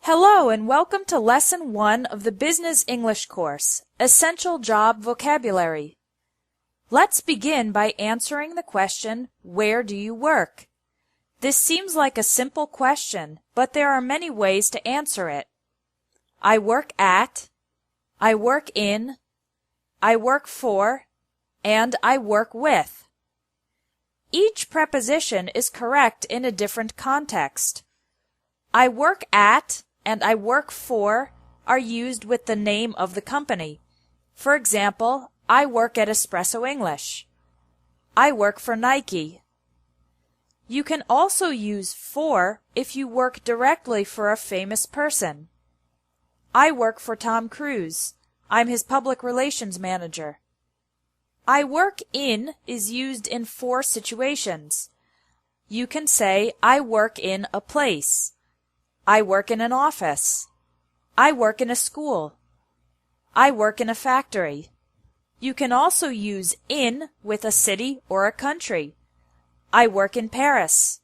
Hello and welcome to Lesson 1 of the Business English course, Essential Job Vocabulary. Let's begin by answering the question, where do you work? This seems like a simple question, but there are many ways to answer it. I work at, I work in, I work for, and I work with. Each preposition is correct in a different context. I work at and I work for are used with the name of the company. For example, I work at Espresso English. I work for Nike. You can also use for if you work directly for a famous person. I work for Tom Cruise. I'm his public relations manager. I work in is used in 4 situations. You can say, I work in a place. I work in an office. I work in a school. I work in a factory. You can also use in with a city or a country. I work in Paris.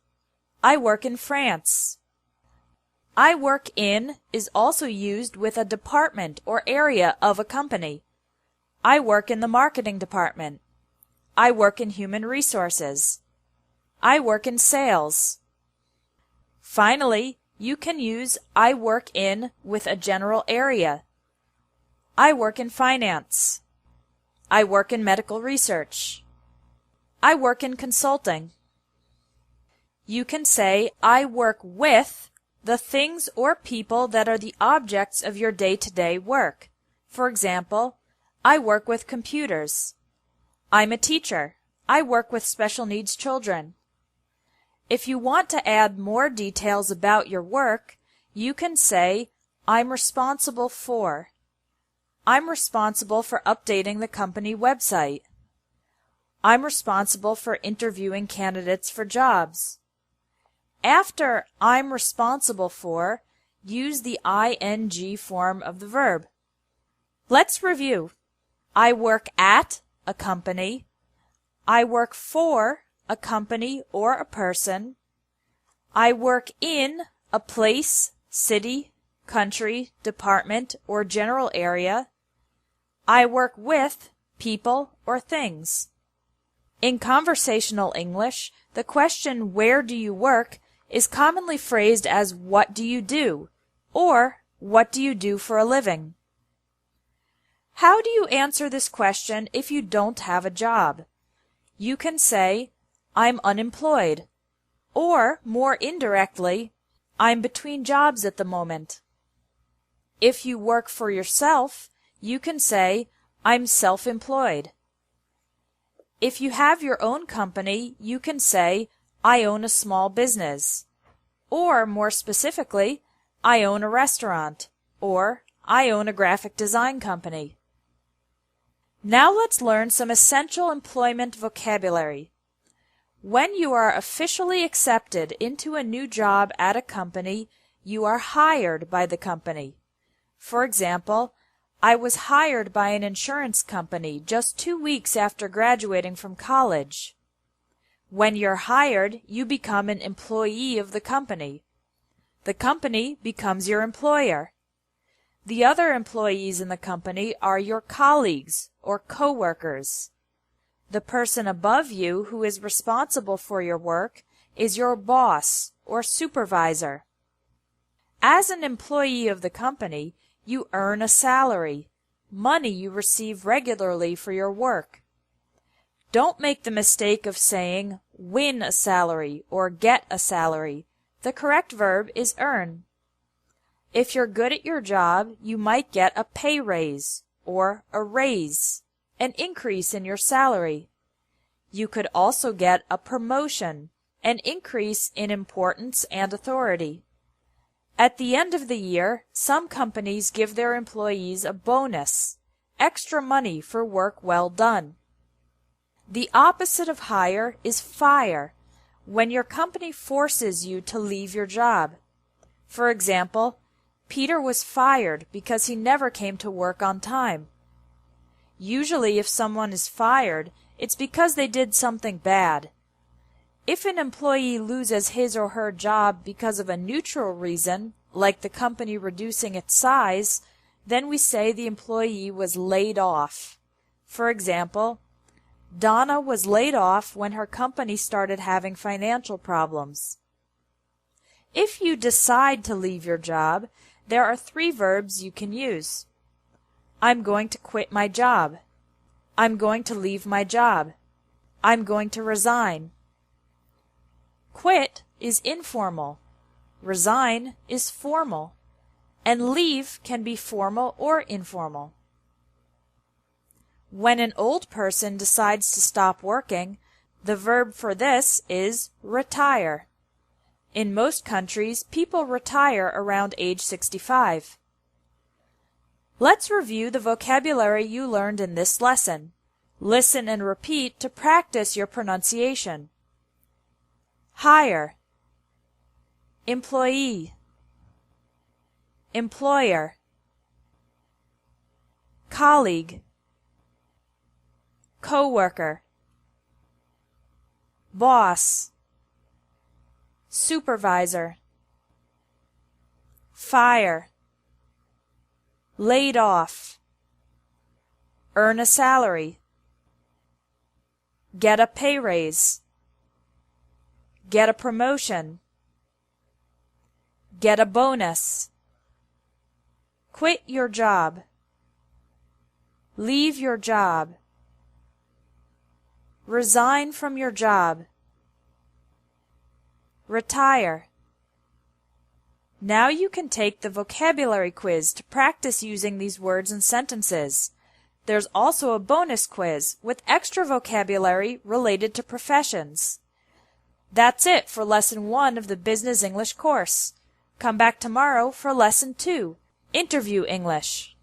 I work in France. I work in is also used with a department or area of a company. I work in the marketing department. I work in human resources. I work in sales. Finally, you can use I work in with a general area. I work in finance. I work in medical research. I work in consulting. You can say I work with the things or people that are the objects of your day-to-day work. For example, I work with computers. I'm a teacher. I work with special needs children. If you want to add more details about your work, you can say, I'm responsible for. I'm responsible for updating the company website. I'm responsible for interviewing candidates for jobs. After I'm responsible for, use the ing form of the verb. Let's review. I work at a company. I work for a company or a person. I work in a place, city, country, department, or general area. I work with people or things. In conversational English, the question where do you work is commonly phrased as what do you do or what do you do for a living. How do you answer this question if you don't have a job? You can say, I'm unemployed, or more indirectly, I'm between jobs at the moment. If you work for yourself, you can say, I'm self-employed. If you have your own company, you can say, I own a small business, or more specifically, I own a restaurant, or I own a graphic design company. Now let's learn some essential employment vocabulary. When you are officially accepted into a new job at a company, you are hired by the company. For example, I was hired by an insurance company just 2 weeks after graduating from college. When you're hired, you become an employee of the company. The company becomes your employer. The other employees in the company are your colleagues or co-workers. The person above you who is responsible for your work is your boss or supervisor. As an employee of the company, you earn a salary, money you receive regularly for your work. Don't make the mistake of saying win a salary or get a salary. The correct verb is earn. If you're good at your job, you might get a pay raise or a raise, an increase in your salary. You could also get a promotion, an increase in importance and authority. At the end of the year, some companies give their employees a bonus, extra money for work well done. The opposite of hire is fire, when your company forces you to leave your job. For example, Peter was fired because he never came to work on time. Usually, if someone is fired, it's because they did something bad. If an employee loses his or her job because of a neutral reason, like the company reducing its size, then we say the employee was laid off. For example, Donna was laid off when her company started having financial problems. If you decide to leave your job, there are 3 verbs you can use. I'm going to quit my job. I'm going to leave my job. I'm going to resign. Quit is informal. Resign is formal. And leave can be formal or informal. When an old person decides to stop working, the verb for this is retire. In most countries, people retire around age 65. Let's review the vocabulary you learned in this lesson. Listen and repeat to practice your pronunciation. Hire, employee, employer, colleague, coworker, boss, supervisor, fire, laid off, earn a salary, get a pay raise, get a promotion, get a bonus, quit your job, leave your job, resign from your job, retire. Now you can take the vocabulary quiz to practice using these words and sentences. There's also a bonus quiz with extra vocabulary related to professions. That's it for Lesson 1 of the Business English course. Come back tomorrow for Lesson 2, Interview English.